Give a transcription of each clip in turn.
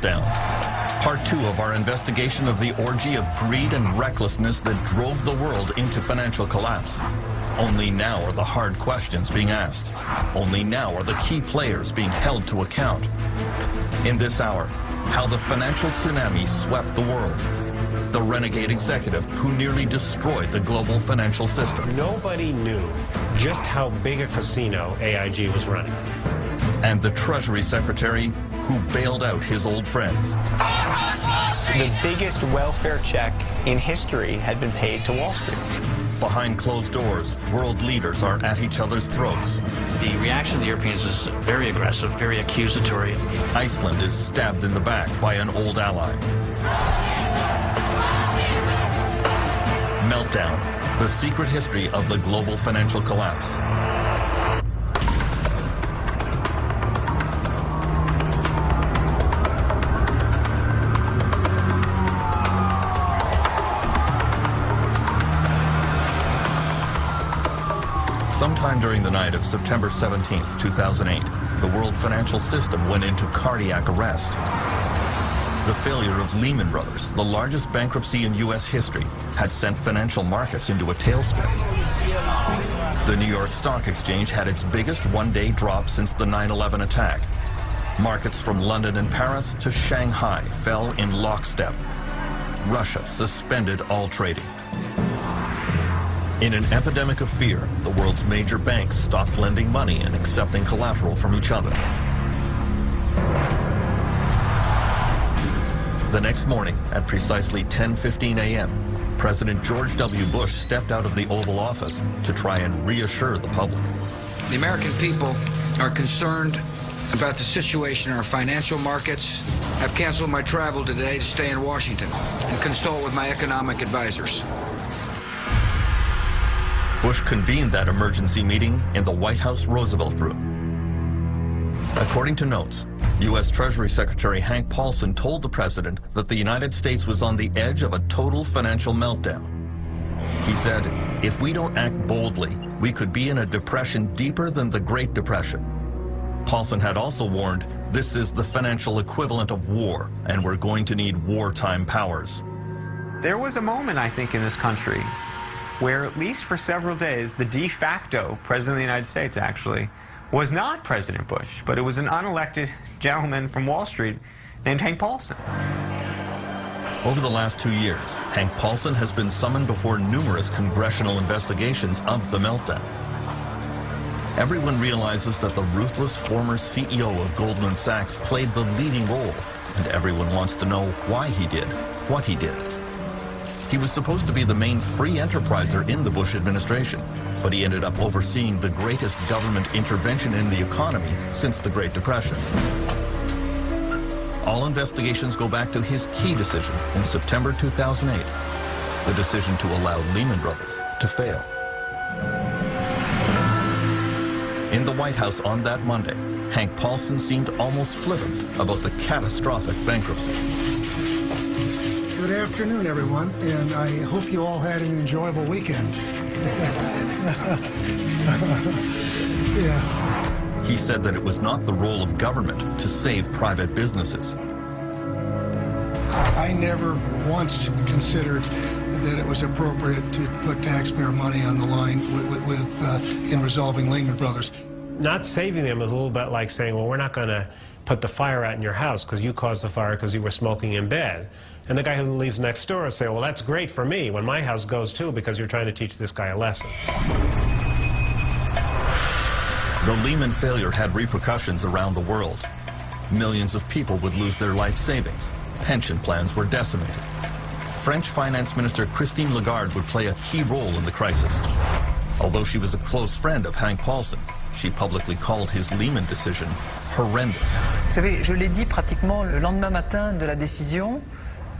Meltdown. Part 2 of our investigation of the orgy of greed and recklessness that drove the world into financial collapse. Only now are the hard questions being asked. Only now are the key players being held to account. In this hour, how the financial tsunami swept the world. The renegade executive who nearly destroyed the global financial system. Nobody knew just how big a casino AIG was running. And the Treasury Secretary who bailed out his old friends. The biggest welfare check in history had been paid to Wall Street. Behind closed doors, world leaders are at each other's throats. The reaction of the Europeans is very aggressive, very accusatory. Iceland is stabbed in the back by an old ally. Meltdown, the secret history of the global financial collapse. Sometime during the night of September 17th, 2008, the world financial system went into cardiac arrest. The failure of Lehman Brothers, the largest bankruptcy in U.S. history, had sent financial markets into a tailspin. The New York Stock Exchange had its biggest one-day drop since the 9/11 attack. Markets from London and Paris to Shanghai fell in lockstep. Russia suspended all trading. In an epidemic of fear, the world's major banks stopped lending money and accepting collateral from each other. The next morning, at precisely 10:15 a.m., President George W. Bush stepped out of the Oval Office to try and reassure the public. The American people are concerned about the situation in our financial markets. I've canceled my travel today to stay in Washington and consult with my economic advisors. Bush convened that emergency meeting in the White House Roosevelt Room. According to notes, U.S. Treasury Secretary Hank Paulson told the president that the United States was on the edge of a total financial meltdown. He said, "If we don't act boldly, we could be in a depression deeper than the Great Depression." Paulson had also warned, "This is the financial equivalent of war, and we're going to need wartime powers." There was a moment, I think, in this country where, at least for several days, the de facto president of the United States, actually, was not President Bush, but it was an unelected gentleman from Wall Street named Hank Paulson. Over the last 2 years, Hank Paulson has been summoned before numerous congressional investigations of the meltdown. Everyone realizes that the ruthless former CEO of Goldman Sachs played the leading role, and everyone wants to know why he did what he did. He was supposed to be the main free enterpriser in the Bush administration, but he ended up overseeing the greatest government intervention in the economy since the Great Depression. All investigations go back to his key decision in September 2008, the decision to allow Lehman Brothers to fail. In the White House on that Monday, Hank Paulson seemed almost flippant about the catastrophic bankruptcy. Good afternoon, everyone, and I hope you all had an enjoyable weekend. Yeah. He said that it was not the role of government to save private businesses. I never once considered that it was appropriate to put taxpayer money on the line in resolving Lehman Brothers. Not saving them is a little bit like saying, well, we're not going to put the fire out in your house because you caused the fire because you were smoking in bed. And the guy who lives next door will say, well, that's great for me when my house goes too because you're trying to teach this guy a lesson. The Lehman failure had repercussions around the world. Millions of people would lose their life savings. Pension plans were decimated. French Finance Minister Christine Lagarde would play a key role in the crisis. Although she was a close friend of Hank Paulson, she publicly called his Lehman decision horrendous. Vous savez, je l'ai dit pratiquement le lendemain matin de la décision.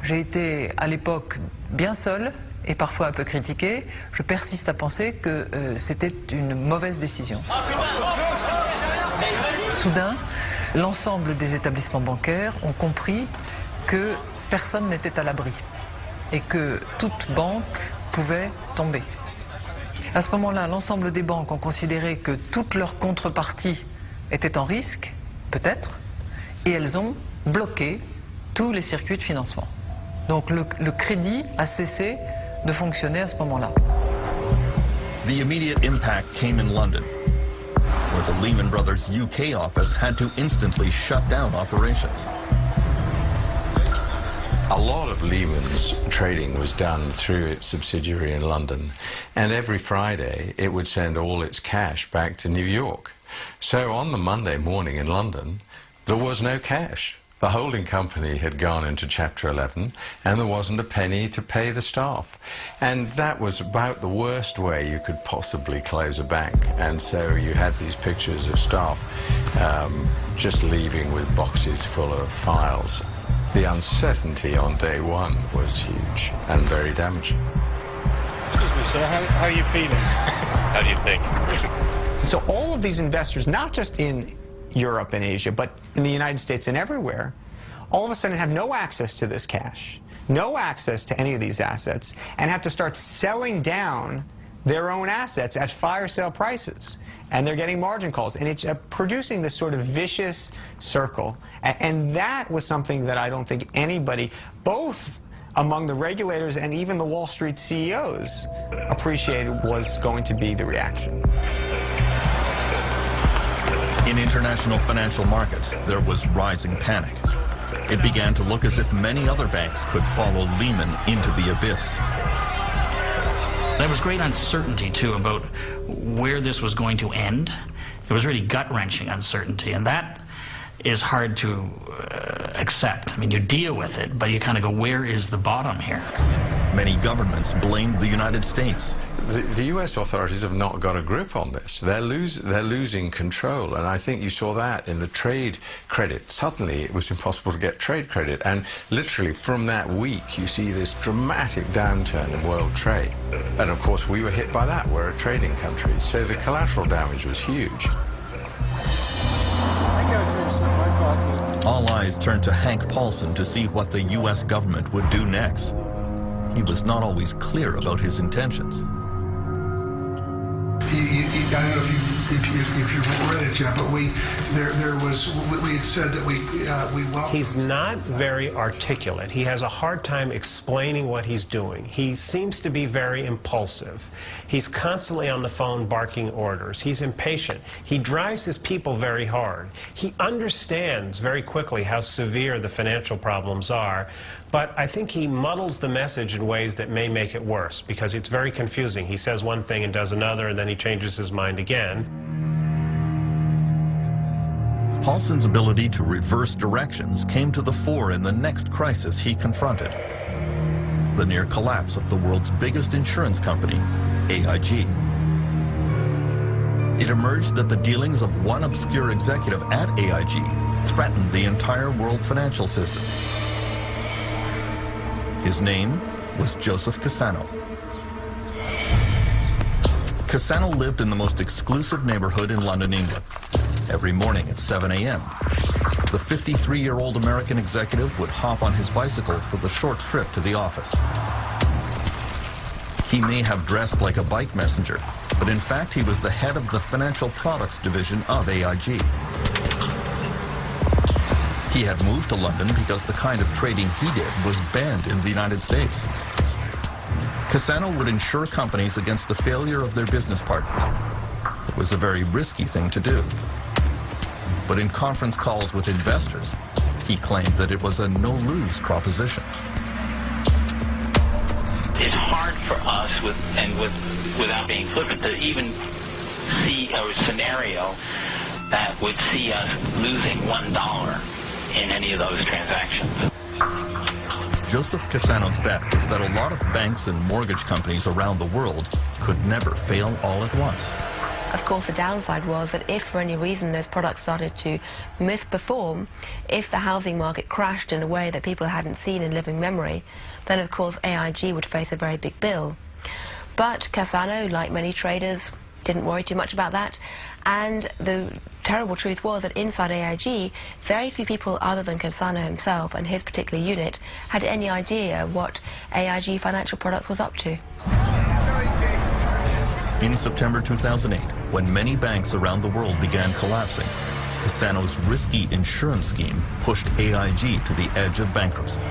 J'ai été à l'époque bien seul et parfois un peu critiqué. Je persiste à penser que c'était une mauvaise décision. Soudain, l'ensemble des établissements bancaires ont compris que personne n'était à l'abri et que toute banque pouvait tomber. À ce moment-là, l'ensemble des banques ont considéré que toutes leurs contreparties étaient en risque, peut-être, et elles ont bloqué tous les circuits de financement. Donc le crédit a cessé de fonctionner à ce moment-là. The immediate impact came in London, where the Lehman Brothers UK office had to instantly shut down operations. A lot of Lehman's trading was done through its subsidiary in London, and every Friday it would send all its cash back to New York. So on the Monday morning in London, there was no cash. The holding company had gone into Chapter 11, and there wasn't a penny to pay the staff. And that was about the worst way you could possibly close a bank. And so you had these pictures of staff just leaving with boxes full of files. The uncertainty on day one was huge and very damaging. Excuse me, sir, how are you feeling? How do you think? So all of these investors, not just in Europe and Asia, but in the United States and everywhere, all of a sudden have no access to this cash, no access to any of these assets, and have to start selling down their own assets at fire sale prices. And they're getting margin calls, and it's producing this sort of vicious circle. And that was something that I don't think anybody, both among the regulators and even the Wall Street CEOs, appreciated was going to be the reaction. In international financial markets, there was rising panic. It began to look as if many other banks could follow Lehman into the abyss. There was great uncertainty, too, about where this was going to end. It was really gut-wrenching uncertainty, and that is hard to accept. I mean, you deal with it, but you kind of go, where is the bottom here? Many governments blamed the United States. The US authorities have not got a grip on this. They're losing control, and I think you saw that in the trade credit. Suddenly it was impossible to get trade credit, and literally from that week you see this dramatic downturn in world trade. And of course we were hit by that. We're a trading country, so the collateral damage was huge. All eyes turned to Hank Paulson to see what the US government would do next. He was not always clear about his intentions. I don't know if you've read it yet, but we had said that we welcome. He's not very articulate. He has a hard time explaining what he's doing. He seems to be very impulsive. He's constantly on the phone barking orders. He's impatient. He drives his people very hard. He understands very quickly how severe the financial problems are, but I think he muddles the message in ways that may make it worse, because it's very confusing. He says one thing and does another, and then he changes his mind again. Paulson's ability to reverse directions came to the fore in the next crisis he confronted: the near collapse of the world's biggest insurance company, AIG. It emerged that the dealings of one obscure executive at AIG threatened the entire world financial system. His name was Joseph Cassano. Cassano lived in the most exclusive neighborhood in London, England. Every morning at 7 a.m., the 53-year-old American executive would hop on his bicycle for the short trip to the office. He may have dressed like a bike messenger, but in fact he was the head of the financial products division of AIG. He had moved to London because the kind of trading he did was banned in the United States. Cassano would insure companies against the failure of their business partners. It was a very risky thing to do. But in conference calls with investors, he claimed that it was a no-lose proposition. It's hard for us, without being flippant, to even see a scenario that would see us losing $1 in any of those transactions. Joseph Cassano's bet was that a lot of banks and mortgage companies around the world could never fail all at once. Of course, the downside was that if for any reason those products started to misperform, if the housing market crashed in a way that people hadn't seen in living memory, then of course AIG would face a very big bill. But Cassano, like many traders, didn't worry too much about that, and the terrible truth was that inside AIG, very few people other than Cassano himself and his particular unit had any idea what AIG Financial Products was up to. In September 2008, when many banks around the world began collapsing, Cassano's risky insurance scheme pushed AIG to the edge of bankruptcy.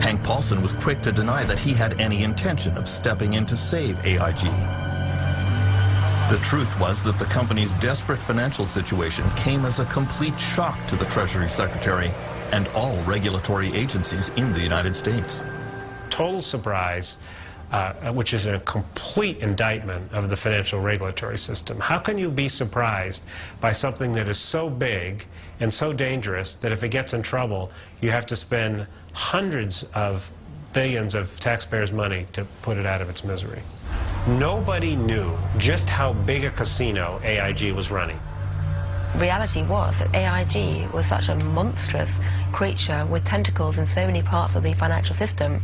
Hank Paulson was quick to deny that he had any intention of stepping in to save AIG. The truth was that the company's desperate financial situation came as a complete shock to the Treasury Secretary and all regulatory agencies in the United States. Total surprise, which is a complete indictment of the financial regulatory system. How can you be surprised by something that is so big and so dangerous that if it gets in trouble, you have to spend hundreds of billions of taxpayers' money to put it out of its misery? Nobody knew just how big a casino AIG was running. Reality was that AIG was such a monstrous creature with tentacles in so many parts of the financial system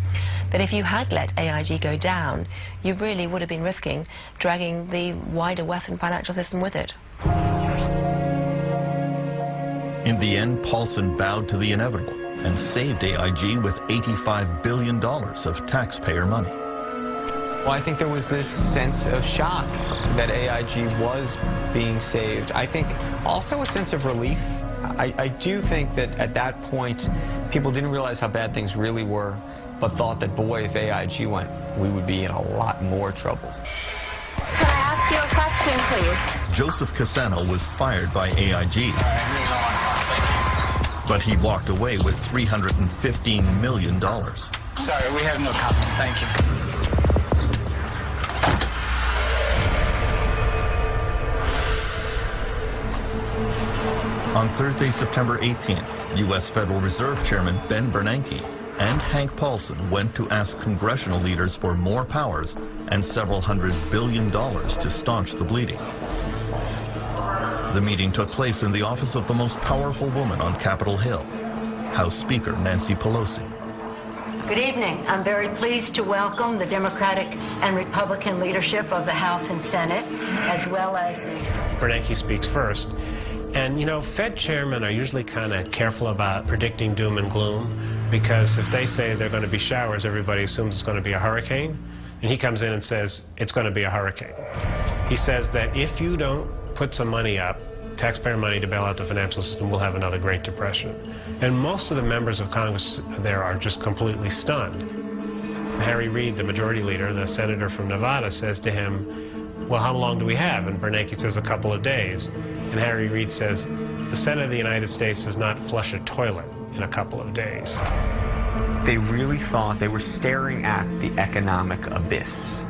that if you had let AIG go down, you really would have been risking dragging the wider Western financial system with it. In the end, Paulson bowed to the inevitable and saved AIG with $85 billion of taxpayer money. Well, I think there was this sense of shock that AIG was being saved. I think also a sense of relief. I do think that at that point, people didn't realize how bad things really were, but thought that, boy, if AIG went, we would be in a lot more troubles. Can I ask you a question, please? Joseph Cassano was fired by AIG, but he walked away with $315 million. Sorry, we have no comment. Thank you. On Thursday, September 18th, U.S. Federal Reserve Chairman Ben Bernanke and Hank Paulson went to ask congressional leaders for more powers and several $100 billion to staunch the bleeding. The meeting took place in the office of the most powerful woman on Capitol Hill, House Speaker Nancy Pelosi. Good evening. I'm very pleased to welcome the Democratic and Republican leadership of the House and Senate, as well as the... Bernanke speaks first. And, you know, Fed chairmen are usually kind of careful about predicting doom and gloom, because if they say they're going to be showers, everybody assumes it's going to be a hurricane. And he comes in and says, it's going to be a hurricane. He says that if you don't put some money up, taxpayer money to bail out the financial system, we'll have another Great Depression. And most of the members of Congress there are just completely stunned. Harry Reid, the majority leader, the senator from Nevada, says to him, well, how long do we have? And Bernanke says a couple of days. And Harry Reid says, the Senate of the United States does not flush a toilet in a couple of days. They really thought they were staring at the economic abyss.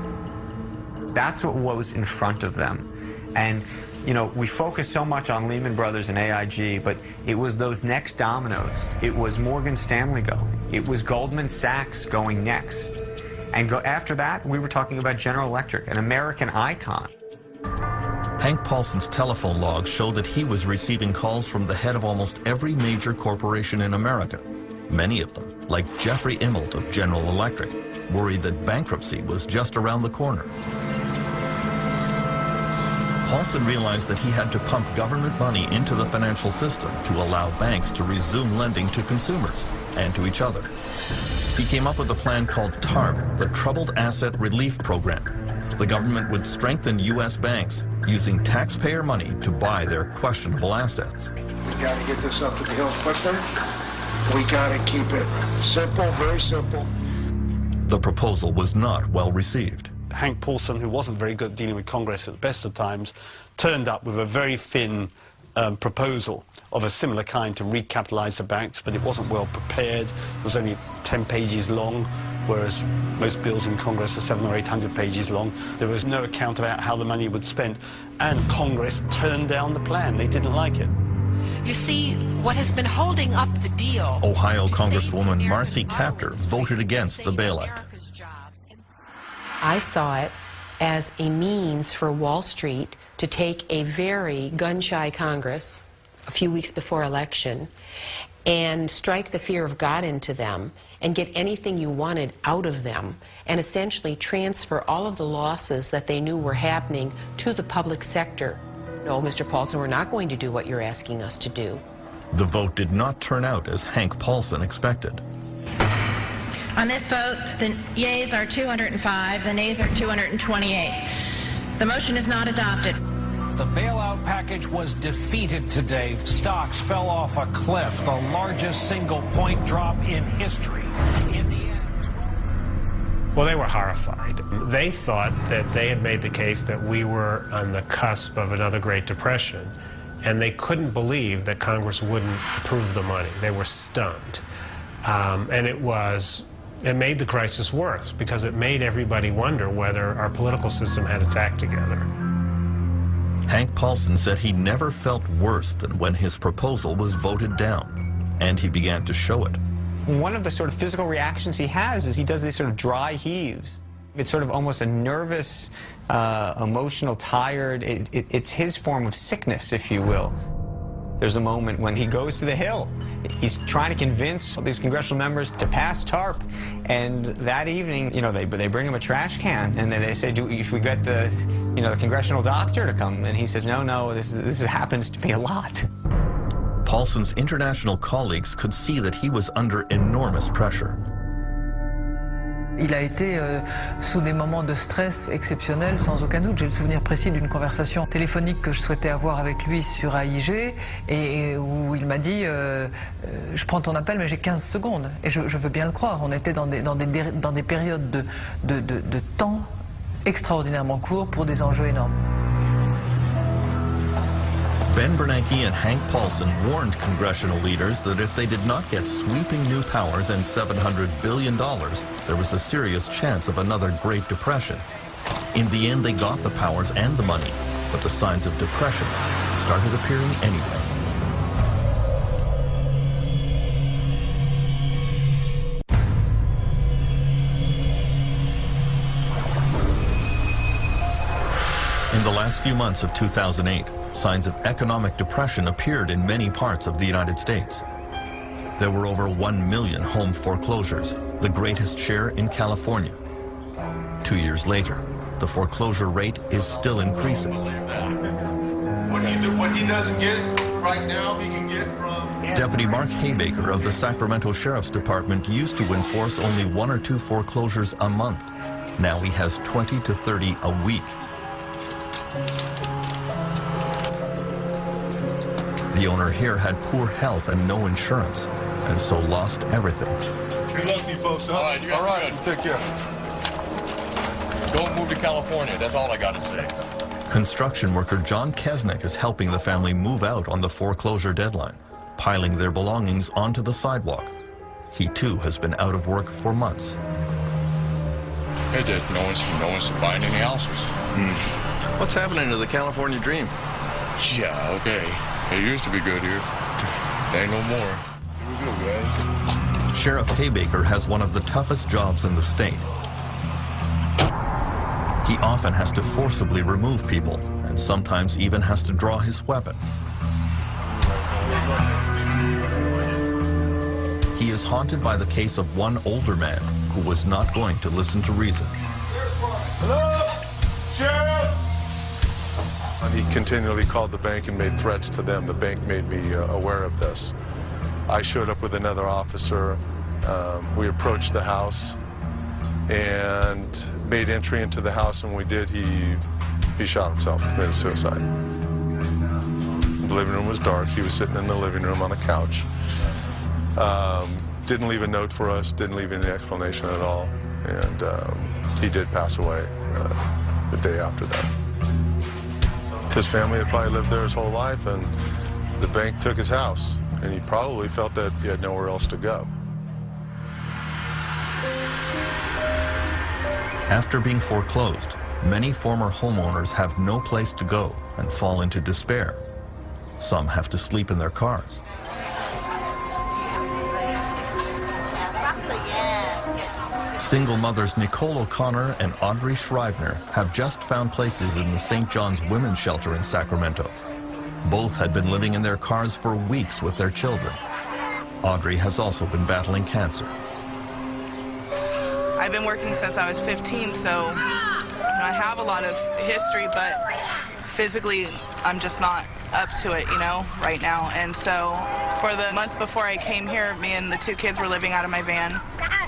That's what was in front of them. And, you know, we focus so much on Lehman Brothers and AIG, but it was those next dominoes. It was Morgan Stanley going. It was Goldman Sachs going next. And after that, we were talking about General Electric, an American icon. Hank Paulson's telephone logs show that he was receiving calls from the head of almost every major corporation in America. Many of them, like Jeffrey Immelt of General Electric, worried that bankruptcy was just around the corner. Paulson realized that he had to pump government money into the financial system to allow banks to resume lending to consumers and to each other. He came up with a plan called TARP, the Troubled Asset Relief Program. The government would strengthen U.S. banks using taxpayer money to buy their questionable assets. We got to get this up to the hill quicker. We got to keep it simple, very simple. The proposal was not well received. Hank Paulson, who wasn't very good at dealing with Congress at the best of times, turned up with a very thin proposal of a similar kind to recapitalize the banks, but it wasn't well prepared. It was only 10 pages long, whereas most bills in Congress are 700 or 800 pages long. There was no account about how the money would be spent, and Congress turned down the plan. They didn't like it. You see, what has been holding up the deal... Ohio Congresswoman Marcy Kaptur voted against the bailout. I saw it as a means for Wall Street to take a very gun-shy Congress a few weeks before election and strike the fear of God into them and get anything you wanted out of them and essentially transfer all of the losses that they knew were happening to the public sector. No, Mr. Paulson, we're not going to do what you're asking us to do. The vote did not turn out as Hank Paulson expected. On this vote, the yeas are 205, the nays are 228. The motion is not adopted. The the bailout package was defeated today. Stocks fell off a cliff, the largest single-point drop in history. In the end... Well, they were horrified. They thought that they had made the case that we were on the cusp of another Great Depression, and they couldn't believe that Congress wouldn't approve the money. They were stunned. And it made the crisis worse because it made everybody wonder whether our political system had its act together. Hank Paulson said he never felt worse than when his proposal was voted down, and he began to show it. One of the sort of physical reactions he has is he does these sort of dry heaves. It's sort of almost a nervous, emotional, tired, it's his form of sickness, if you will. There's a moment when he goes to the Hill. He's trying to convince these congressional members to pass TARP, and that evening, you know, they bring him a trash can, and they say, should we get the congressional doctor to come? And he says, no, this happens to me a lot. Paulson's international colleagues could see that he was under enormous pressure. Il a été sous des moments de stress exceptionnels, sans aucun doute. J'ai le souvenir précis d'une conversation téléphonique que je souhaitais avoir avec lui sur AIG et où il m'a dit je prends ton appel mais j'ai 15 secondes. Et je veux bien le croire. On était dans des périodes de temps extraordinairement courts pour des enjeux énormes. Ben Bernanke and Hank Paulson warned congressional leaders that if they did not get sweeping new powers and $700 billion, there was a serious chance of another Great Depression. In the end, they got the powers and the money, but the signs of depression started appearing anyway. In the last few months of 2008, signs of economic depression appeared in many parts of the United States. There were over 1 million home foreclosures, the greatest share in California. 2 years later, the foreclosure rate is still increasing. What he doesn't get right now, he can get from... Deputy Mark Haybaker of the Sacramento Sheriff's Department used to enforce only 1 or 2 foreclosures a month. Now he has 20 to 30 a week. The owner here had poor health and no insurance, and so lost everything. Good luck to you folks. All right, take care. Don't move to California, that's all I got to say. Construction worker John Kesnick is helping the family move out on the foreclosure deadline, piling their belongings onto the sidewalk. He too has been out of work for months. Hey, just no one's buying any houses. What's happening to the California dream? Yeah, okay. It used to be good here. Ain't no more. It was good, guys. Sheriff Haybaker has one of the toughest jobs in the state. He often has to forcibly remove people, and sometimes even has to draw his weapon. He is haunted by the case of one older man who was not going to listen to reason. Hello? Sheriff? He continually called the bank and made threats to them. The bank made me aware of this. I showed up with another officer. We approached the house and made entry into the house, and when we did, he shot himself, committed suicide. The living room was dark. He was sitting in the living room on a couch. Didn't leave a note for us, didn't leave any explanation at all, and he did pass away the day after that. His family had probably lived there his whole life, and the bank took his house, and he probably felt that he had nowhere else to go. After being foreclosed, many former homeowners have no place to go and fall into despair. Some have to sleep in their cars. Single mothers Nicole O'Connor and Audrey Shrivner have just found places in the St. John's Women's Shelter in Sacramento. Both had been living in their cars for weeks with their children. Audrey has also been battling cancer. I've been working since I was 15, so I have a lot of history, but physically I'm just not up to it, right now. And so for the months before I came here, me and the 2 kids were living out of my van.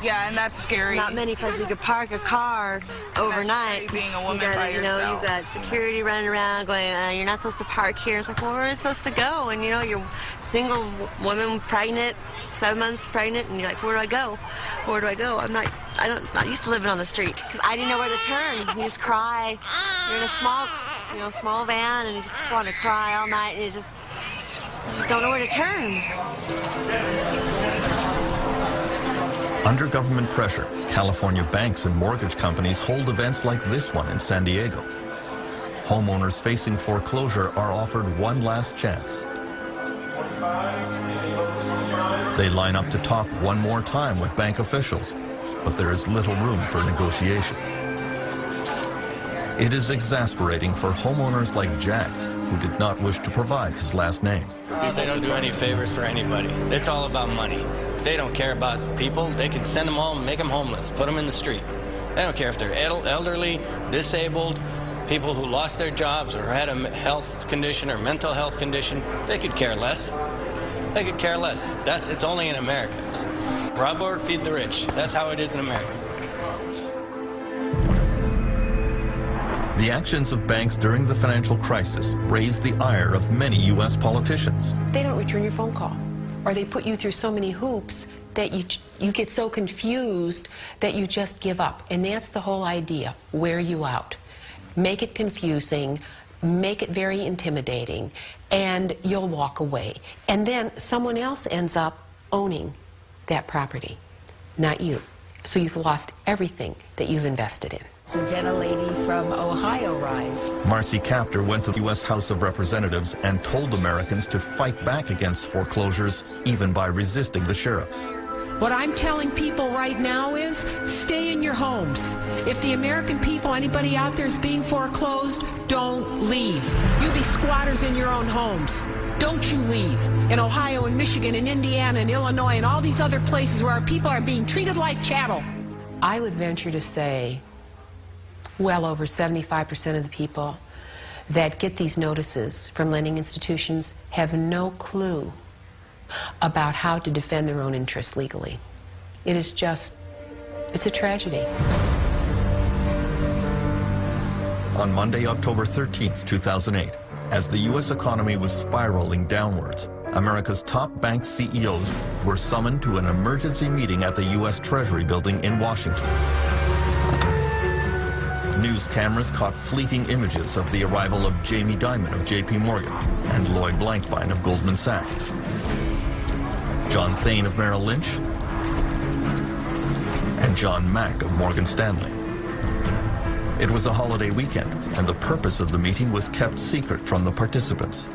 Yeah, and that's scary. Not many places you could park a car overnight. Being a woman by yourself. You've got security running around going, you're not supposed to park here. It's like, well, where are we supposed to go? And you're single woman, pregnant, 7 months pregnant, and you're like, where do I go? Where do I go? I'm not used to living on the street because I didn't know where to turn. You just cry. You're in a small van, and you just want to cry all night, and you just don't know where to turn. Under government pressure, California banks and mortgage companies hold events like this one in San Diego. Homeowners facing foreclosure are offered one last chance. They line up to talk one more time with bank officials, but there is little room for negotiation. It is exasperating for homeowners like Jack, who did not wish to provide his last name. They don't do any favors for anybody. It's all about money. They don't care about people. They could send them home, make them homeless, put them in the street. They don't care if they're elderly, disabled, people who lost their jobs or had a health condition or mental health condition. They could care less. They could care less. It's only in America. Rob or feed the rich. That's how it is in America. The actions of banks during the financial crisis raised the ire of many U.S. politicians. They don't return your phone call, or they put you through so many hoops that you get so confused that you just give up. And that's the whole idea. Wear you out. Make it confusing, make it very intimidating, and you'll walk away. And then someone else ends up owning that property, not you. So you've lost everything that you've invested in. The gentlelady from Ohio rise. Marcy Kaptur went to the U.S. House of Representatives and told Americans to fight back against foreclosures, even by resisting the sheriffs. What I'm telling people right now is stay in your homes. If the American people, anybody out there is being foreclosed, don't leave. You be squatters in your own homes. Don't you leave. In Ohio and Michigan and Indiana and Illinois and all these other places where our people are being treated like chattel. I would venture to say well over 75% of the people that get these notices from lending institutions have no clue about how to defend their own interests legally. It is just, it's a tragedy. On Monday, October 13th, 2008, as the U.S. economy was spiraling downwards, America's top bank CEOs were summoned to an emergency meeting at the U.S. Treasury building in Washington. News cameras caught fleeting images of the arrival of Jamie Dimon of J.P. Morgan and Lloyd Blankfein of Goldman Sachs, John Thain of Merrill Lynch, and John Mack of Morgan Stanley. It was a holiday weekend, and the purpose of the meeting was kept secret from the participants.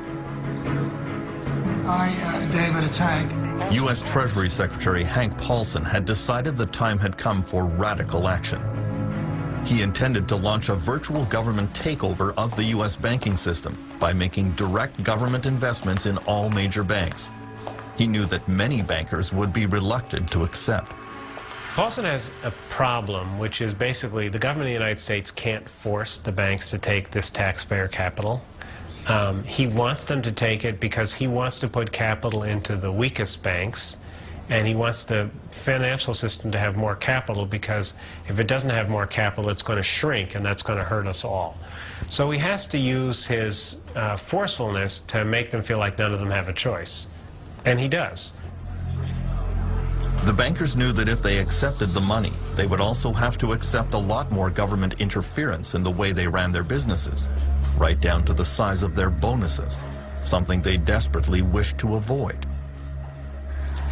Hi, David, it's Hank. U.S. Treasury Secretary Hank Paulson had decided the time had come for radical action. He intended to launch a virtual government takeover of the U.S. banking system by making direct government investments in all major banks. He knew that many bankers would be reluctant to accept. Paulson has a problem, which is basically the government of the United States can't force the banks to take this taxpayer capital. He wants them to take it because he wants to put capital into the weakest banks, and he wants the financial system to have more capital, because if it doesn't have more capital, it's going to shrink, and that's going to hurt us all. So he has to use his forcefulness to make them feel like none of them have a choice. And he does. The bankers knew that if they accepted the money, they would also have to accept a lot more government interference in the way they ran their businesses, right down to the size of their bonuses, something they desperately wished to avoid.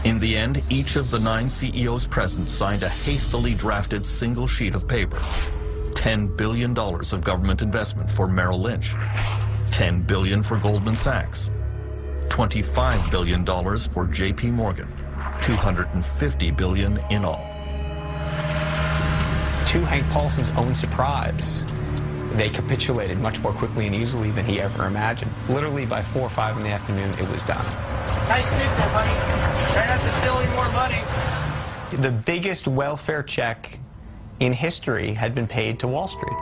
In the end, each of the 9 CEOs present signed a hastily drafted single sheet of paper. $10 billion of government investment for Merrill Lynch, $10 billion for Goldman Sachs, $25 billion for J.P. Morgan, $250 billion in all. To Hank Paulson's own surprise, they capitulated much more quickly and easily than he ever imagined. Literally by 4 or 5 in the afternoon, it was done. Nice sit there, buddy. Try not to steal any more money. The biggest welfare check in history had been paid to Wall Street.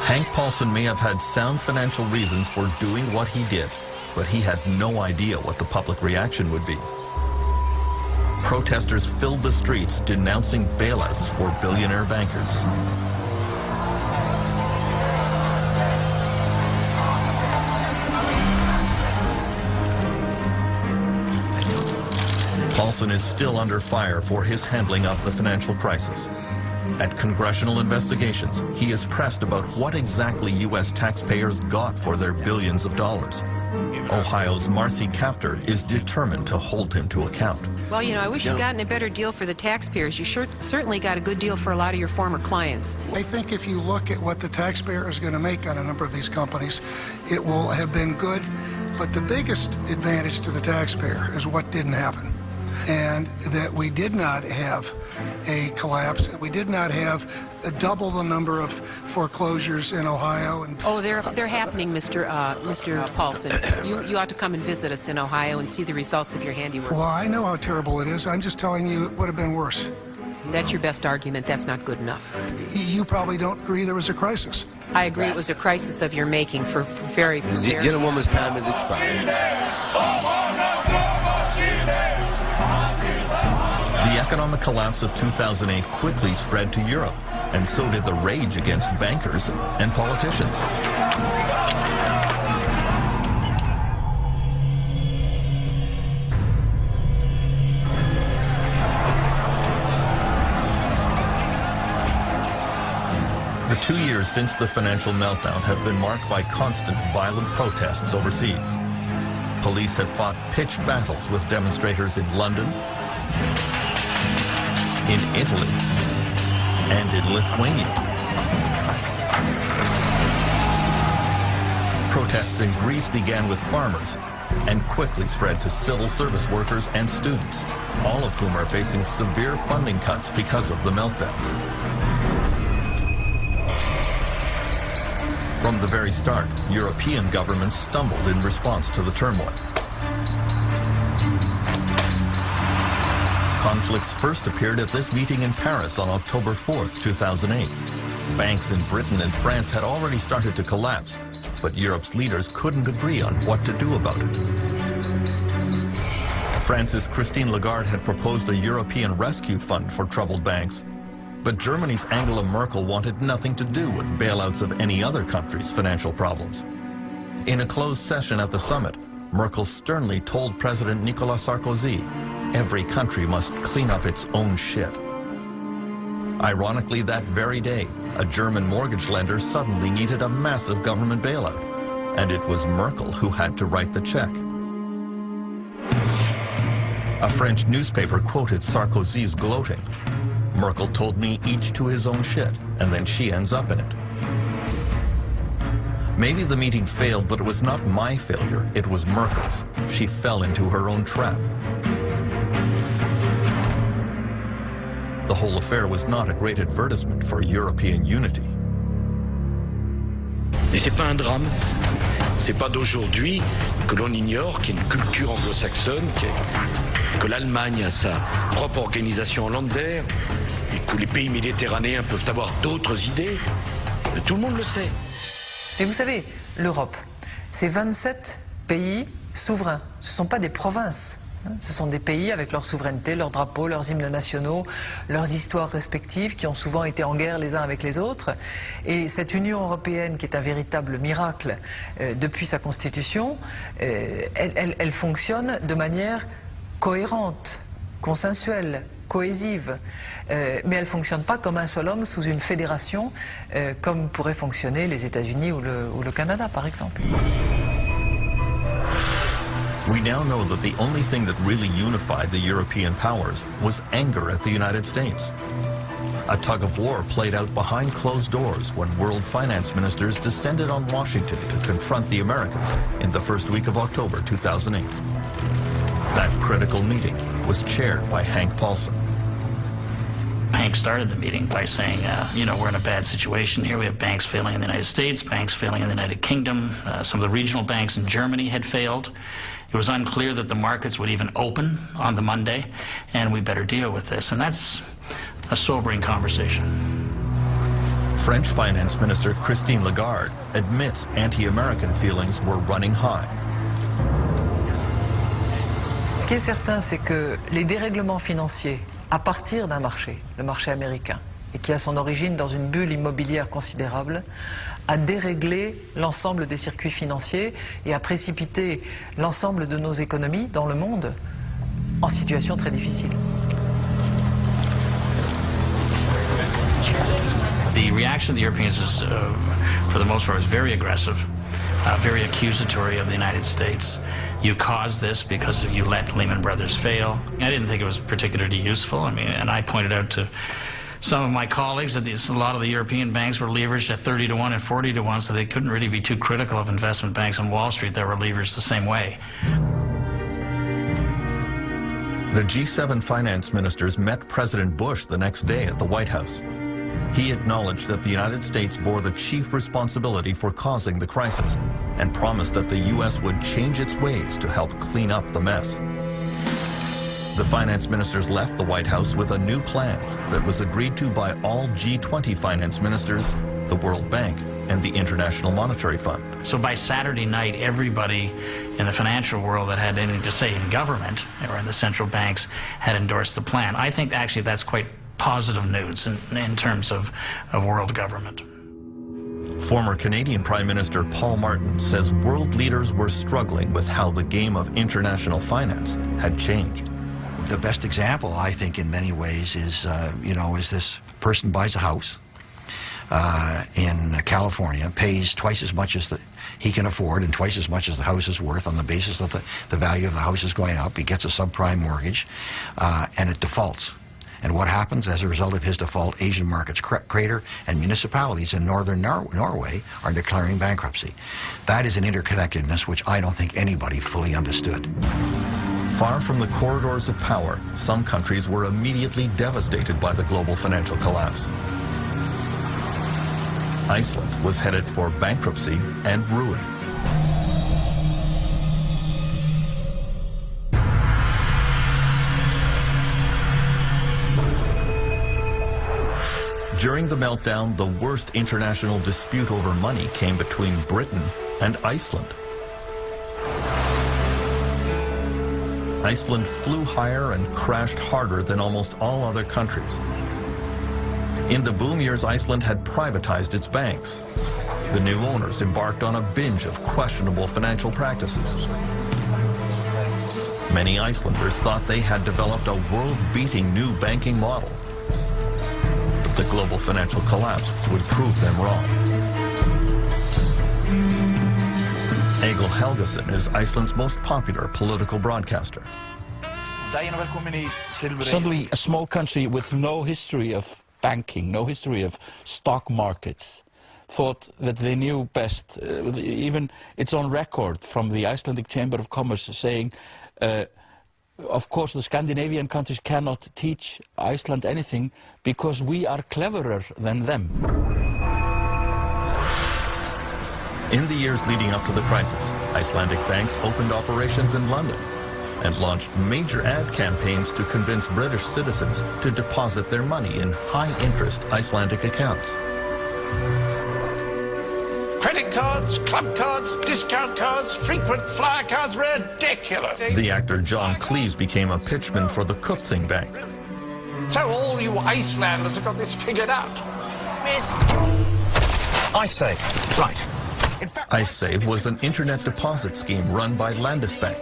Hank Paulson may have had sound financial reasons for doing what he did, but he had no idea what the public reaction would be. Protesters filled the streets denouncing bailouts for billionaire bankers. Paulson is still under fire for his handling of the financial crisis. At congressional investigations, he is pressed about what exactly U.S. taxpayers got for their billions of dollars. Ohio's Marcy Kaptur is determined to hold him to account. Well, you know, I wish you'd gotten a better deal for the taxpayers. You certainly got a good deal for a lot of your former clients. I think if you look at what the taxpayer is going to make on a number of these companies, it will have been good. But the biggest advantage to the taxpayer is what didn't happen. And that we did not have a collapse. We did not have double the number of foreclosures in Ohio. And oh, they're happening, Mr. Paulson. You ought to come and visit us in Ohio and see the results of your handiwork. Well, I know how terrible it is. I'm just telling you it would have been worse. That's your best argument. That's not good enough. You probably don't agree there was a crisis. I agree it was a crisis of your making for very... The gentlewoman's time has expired. The economic collapse of 2008 quickly spread to Europe, and so did the rage against bankers and politicians. The 2 years since the financial meltdown have been marked by constant violent protests overseas. Police have fought pitched battles with demonstrators in London, in Italy, and in Lithuania. Protests in Greece began with farmers and quickly spread to civil service workers and students, all of whom are facing severe funding cuts because of the meltdown. From the very start, European governments stumbled in response to the turmoil. Conflicts first appeared at this meeting in Paris on October 4th, 2008. Banks in Britain and France had already started to collapse, but Europe's leaders couldn't agree on what to do about it. France's Christine Lagarde had proposed a European rescue fund for troubled banks, but Germany's Angela Merkel wanted nothing to do with bailouts of any other country's financial problems. In a closed session at the summit, Merkel sternly told President Nicolas Sarkozy, every country must clean up its own shit. Ironically, that very day, a German mortgage lender suddenly needed a massive government bailout, and it was Merkel who had to write the check. A French newspaper quoted Sarkozy's gloating. Merkel told me each to his own shit, and then she ends up in it. Maybe the meeting failed, but it was not my failure, it was Merkel's. She fell into her own trap. The whole affair was not a great advertisement for European unity. Et c'est pas un drame. C'est pas d'aujourd'hui que l'on ignore qu'il y a une culture anglo-saxonne, que l'Allemagne a sa propre organisation hollandaire et que les pays méditerranéens peuvent avoir d'autres idées. Tout le monde le sait. Et vous savez, l'Europe, c'est 27 pays souverains. Ce ne sont pas des provinces. Ce sont des pays avec leur souveraineté, leurs drapeaux, leurs hymnes nationaux, leurs histoires respectives qui ont souvent été en guerre les uns avec les autres. Et cette Union européenne qui est un véritable miracle depuis sa constitution, elle fonctionne de manière cohérente, consensuelle, cohésive. Mais elle ne fonctionne pas comme un seul homme sous une fédération comme pourraient fonctionner les États-Unis ou le Canada par exemple. We now know that the only thing that really unified the European powers was anger at the United States. A tug of war played out behind closed doors when world finance ministers descended on Washington to confront the Americans in the first week of October 2008. That critical meeting was chaired by Hank Paulson. Hank started the meeting by saying, you know, we're in a bad situation here. We have banks failing in the United States, banks failing in the United Kingdom. Some of the regional banks in Germany had failed. It was unclear that the markets would even open on the Monday, and we better deal with this. And that's a sobering conversation. French Finance Minister Christine Lagarde admits anti-American feelings were running high. qui est certain, c'est que les dérèglements financiers, à partir d'un marché, le marché américain, et qui a son origine dans une bulle immobilière considérable, a déréglé l'ensemble des circuits financiers et a précipité l'ensemble de nos économies dans le monde en situation très difficile. The reaction of the Europeans is, for the most part, is very aggressive, very accusatory of the United States. You caused this because you let Lehman Brothers fail. I didn't think it was particularly useful. I mean, and I pointed out to some of my colleagues that a lot of the European banks were leveraged at 30 to 1 and 40 to 1, so they couldn't really be too critical of investment banks on Wall Street that were leveraged the same way. The G7 finance ministers met President Bush the next day at the White House. He acknowledged that the United States bore the chief responsibility for causing the crisis and promised that the U.S. would change its ways to help clean up the mess. The finance ministers left the White House with a new plan that was agreed to by all G20 finance ministers, the World Bank, and the International Monetary Fund. So by Saturday night, everybody in the financial world that had anything to say in government or in the central banks had endorsed the plan. I think actually that's quite positive news in terms of world government. Former Canadian Prime Minister Paul Martin says world leaders were struggling with how the game of international finance had changed. The best example, I think, in many ways is, is this person buys a house in California, pays twice as much as he can afford and twice as much as the house is worth on the basis that the value of the house is going up. He gets a subprime mortgage, and it defaults. And what happens as a result of his default? Asian markets crater, and municipalities in northern Norway are declaring bankruptcy. That is an interconnectedness which I don't think anybody fully understood. Far from the corridors of power, some countries were immediately devastated by the global financial collapse. Iceland was headed for bankruptcy and ruin. During the meltdown, the worst international dispute over money came between Britain and Iceland. Iceland flew higher and crashed harder than almost all other countries. In the boom years, Iceland had privatized its banks. The new owners embarked on a binge of questionable financial practices. Many Icelanders thought they had developed a world-beating new banking model. But the global financial collapse would prove them wrong. Egil Helgason is Iceland's most popular political broadcaster. Suddenly, a small country with no history of banking, no history of stock markets, thought that they knew best. Even it's on record from the Icelandic Chamber of Commerce saying, of course, the Scandinavian countries cannot teach Iceland anything because we are cleverer than them. In the years leading up to the crisis, Icelandic banks opened operations in London and launched major ad campaigns to convince British citizens to deposit their money in high-interest Icelandic accounts. Credit cards, club cards, discount cards, frequent flyer cards, ridiculous. The actor John Cleese became a pitchman for the Kaupthing Bank. So all you Icelanders have got this figured out. Miss, I say, right. IceSave was an internet deposit scheme run by Landesbank.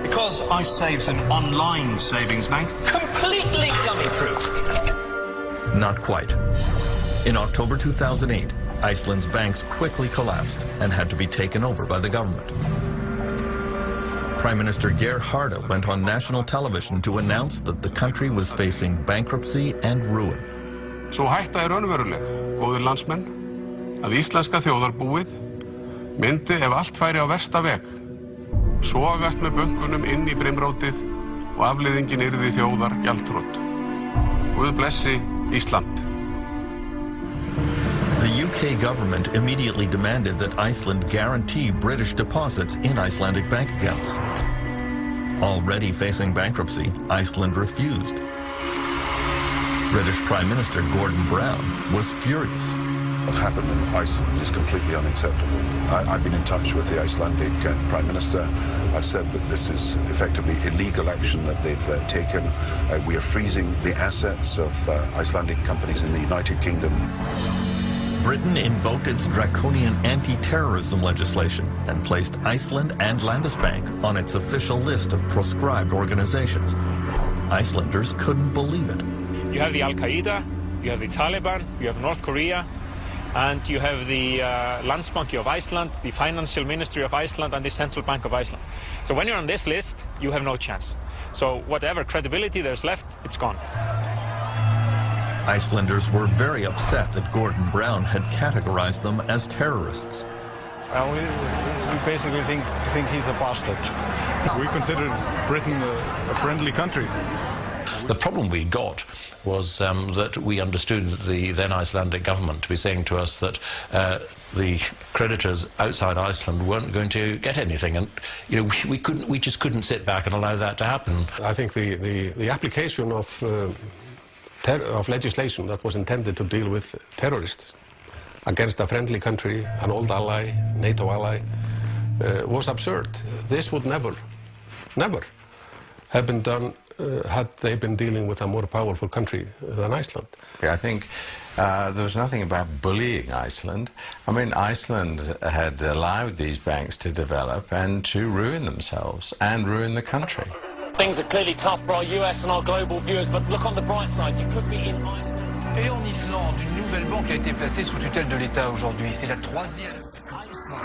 Because IceSave's an online savings bank, completely dummy-proof. Not quite. In October 2008, Iceland's banks quickly collapsed and had to be taken over by the government. Prime Minister Geir Haarde went on national television to announce that the country was facing bankruptcy and ruin. Svo hætta raunveruleg, góðir landsmenn, að íslenska þjóðarbúið myndi ef allt færi á versta veg, sogast með bönkunum inn í brimrótið og afleiðingin yrði þjóðar gjaldþrot. Guð blessi Ísland. The UK government immediately demanded that Iceland guarantee British deposits in Icelandic bank accounts. Already facing bankruptcy, Iceland refused. British Prime Minister Gordon Brown was furious. What happened in Iceland is completely unacceptable. I've been in touch with the Icelandic Prime Minister. I've said that this is effectively illegal action that they've taken. We are freezing the assets of Icelandic companies in the United Kingdom. Britain invoked its draconian anti-terrorism legislation and placed Iceland and Landesbank on its official list of proscribed organizations. Icelanders couldn't believe it. You have the Al-Qaeda, you have the Taliban, you have North Korea, and you have the Landsbanki of Iceland, the Financial Ministry of Iceland, and the Central Bank of Iceland. So when you're on this list, you have no chance. So whatever credibility there's left, it's gone. Icelanders were very upset that Gordon Brown had categorized them as terrorists. We basically think he's a bastard. We considered Britain a friendly country. The problem we got was that we understood the then Icelandic government to be saying to us that the creditors outside Iceland weren't going to get anything, and you know we just couldn't sit back and allow that to happen. I think the application of legislation that was intended to deal with terrorists against a friendly country, an old ally, NATO ally, was absurd. This would never have been done had they been dealing with a more powerful country than Iceland. I think there was nothing about bullying Iceland. I mean, Iceland had allowed these banks to develop and to ruin themselves and ruin the country. Things are clearly tough for our US and our global viewers, but look on the bright side, you could be in Iceland. Et en Islande, une nouvelle banque a été placée sous tutelle de l'État aujourd'hui. C'est la troisième.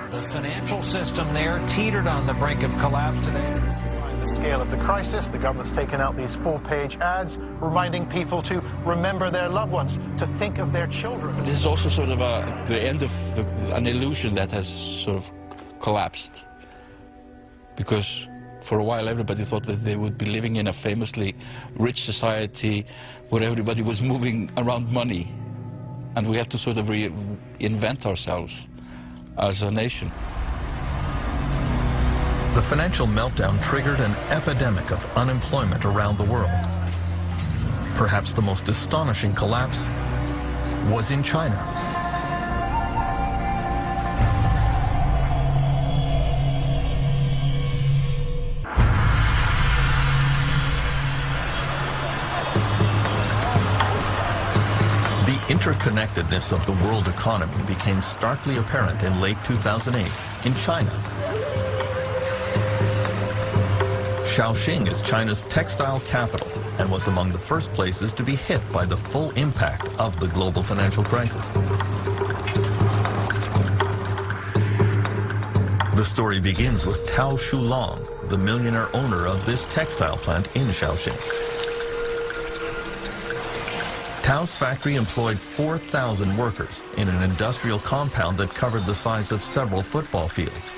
The financial system there teetered on the brink of collapse today. The scale of the crisis, the government's taken out these full-page ads reminding people to remember their loved ones, to think of their children. This is also sort of the end of an illusion that has sort of collapsed, because for a while everybody thought that they would be living in a famously rich society where everybody was moving around money, and we have to sort of reinvent ourselves as a nation. The financial meltdown triggered an epidemic of unemployment around the world. Perhaps the most astonishing collapse was in China. The interconnectedness of the world economy became starkly apparent in late 2008 in China. Shaoxing is China's textile capital and was among the first places to be hit by the full impact of the global financial crisis. The story begins with Tao Shulong, the millionaire owner of this textile plant in Shaoxing. Tao's factory employed 4,000 workers in an industrial compound that covered the size of several football fields.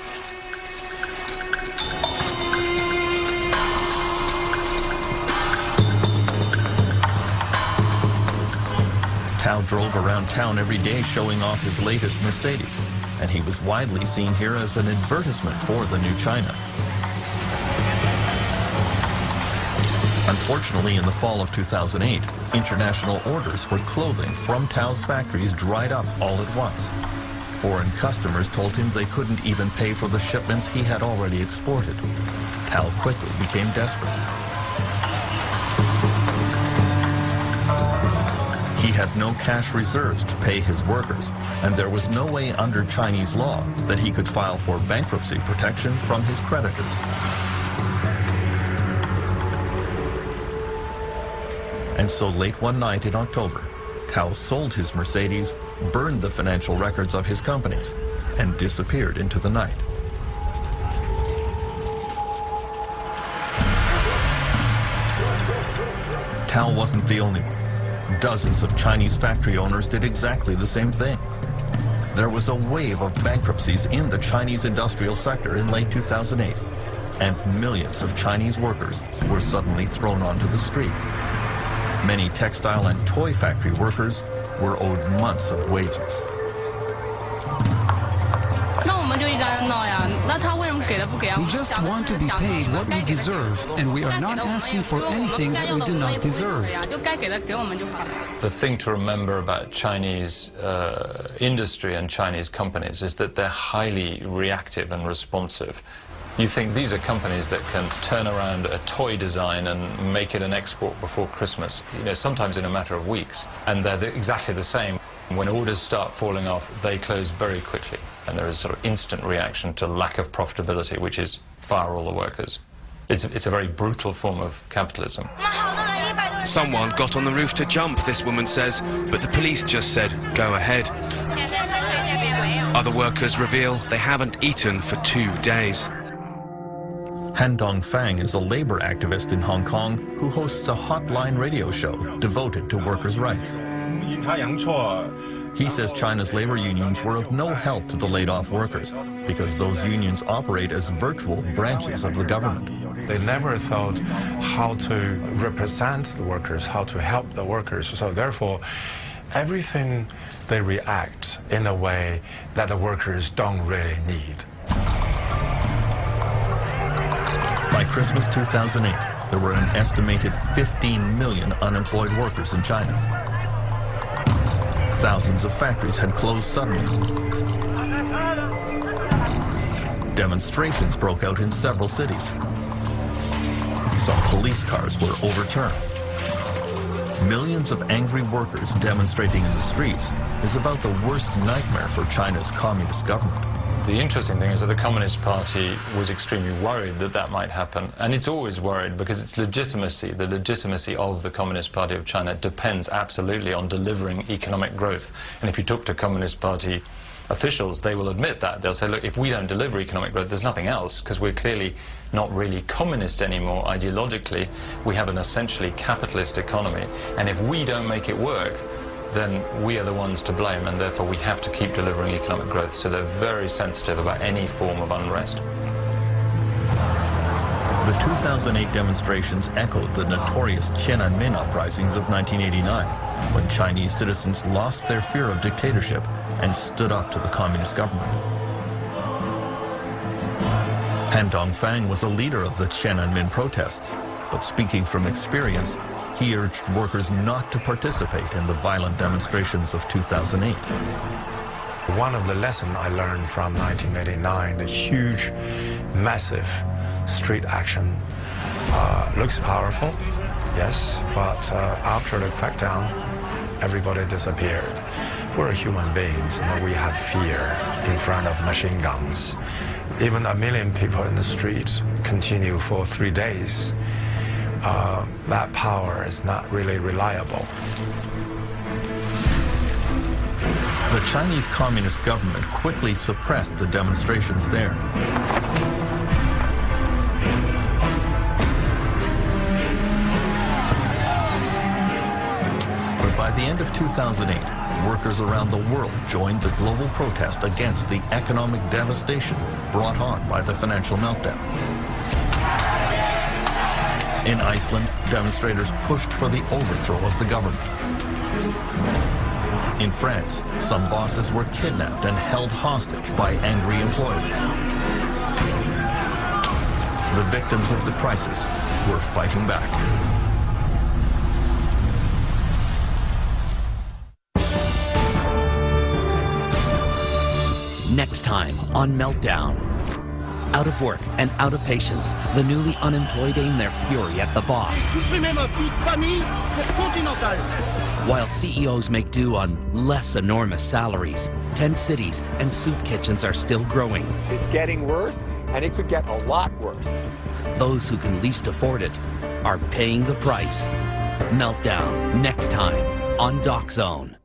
Tao drove around town every day showing off his latest Mercedes, and he was widely seen here as an advertisement for the new China. Unfortunately, in the fall of 2008, international orders for clothing from Tao's factories dried up all at once. Foreign customers told him they couldn't even pay for the shipments he had already exported. Tao quickly became desperate. He had no cash reserves to pay his workers, and there was no way under Chinese law that he could file for bankruptcy protection from his creditors. And so late one night in October, Tao sold his Mercedes, burned the financial records of his companies, and disappeared into the night. Tao wasn't the only one. Dozens of Chinese factory owners did exactly the same thing. There was a wave of bankruptcies in the Chinese industrial sector in late 2008, and millions of Chinese workers were suddenly thrown onto the street. Many textile and toy factory workers were owed months of wages. 那我们 We just want to be paid what we deserve, and we are not asking for anything that we do not deserve. The thing to remember about Chinese industry and Chinese companies is that they're highly reactive and responsive. You think these are companies that can turn around a toy design and make it an export before Christmas, sometimes in a matter of weeks. And they're exactly the same. When orders start falling off, they close very quickly. And there is sort of instant reaction to lack of profitability, which is fire all the workers. It's a very brutal form of capitalism. Someone got on the roof to jump, this woman says, but the police just said, go ahead. Other workers reveal they haven't eaten for 2 days. Han Dongfang is a labor activist in Hong Kong who hosts a hotline radio show devoted to workers' rights. He says China's labor unions were of no help to the laid-off workers because those unions operate as virtual branches of the government. They never thought how to represent the workers, how to help the workers. So therefore, everything they react in a way that the workers don't really need. By Christmas 2008, there were an estimated 15 million unemployed workers in China. Thousands of factories had closed suddenly. Demonstrations broke out in several cities. Some police cars were overturned. Millions of angry workers demonstrating in the streets is about the worst nightmare for China's communist government. The interesting thing is that the Communist Party was extremely worried that that might happen. And it's always worried because its legitimacy, the legitimacy of the Communist Party of China depends absolutely on delivering economic growth. And if you talk to Communist Party officials, they will admit that. They'll say, look, if we don't deliver economic growth, there's nothing else, because we're clearly not really communist anymore ideologically. We have an essentially capitalist economy. And if we don't make it work, then we are the ones to blame, and therefore we have to keep delivering economic growth. So they're very sensitive about any form of unrest. The 2008 demonstrations echoed the notorious Tiananmen uprisings of 1989, when Chinese citizens lost their fear of dictatorship and stood up to the communist government. Han Dongfang was a leader of the Tiananmen protests, but speaking from experience, he urged workers not to participate in the violent demonstrations of 2008. One of the lessons I learned from 1989, the huge, massive street action, looks powerful, yes, but after the crackdown, everybody disappeared. We're human beings, and we have fear in front of machine guns. Even 1 million people in the street continue for 3 days. That power is not really reliable. The Chinese Communist government quickly suppressed the demonstrations there. But by the end of 2008, workers around the world joined the global protest against the economic devastation brought on by the financial meltdown. In Iceland, demonstrators pushed for the overthrow of the government. In France, some bosses were kidnapped and held hostage by angry employees. The victims of the crisis were fighting back. Next time on Meltdown. Out of work and out of patience, the newly unemployed aim their fury at the boss. While CEOs make do on less enormous salaries, 10 cities and soup kitchens are still growing. It's getting worse, and it could get a lot worse. Those who can least afford it are paying the price. Meltdown, next time on Doc Zone.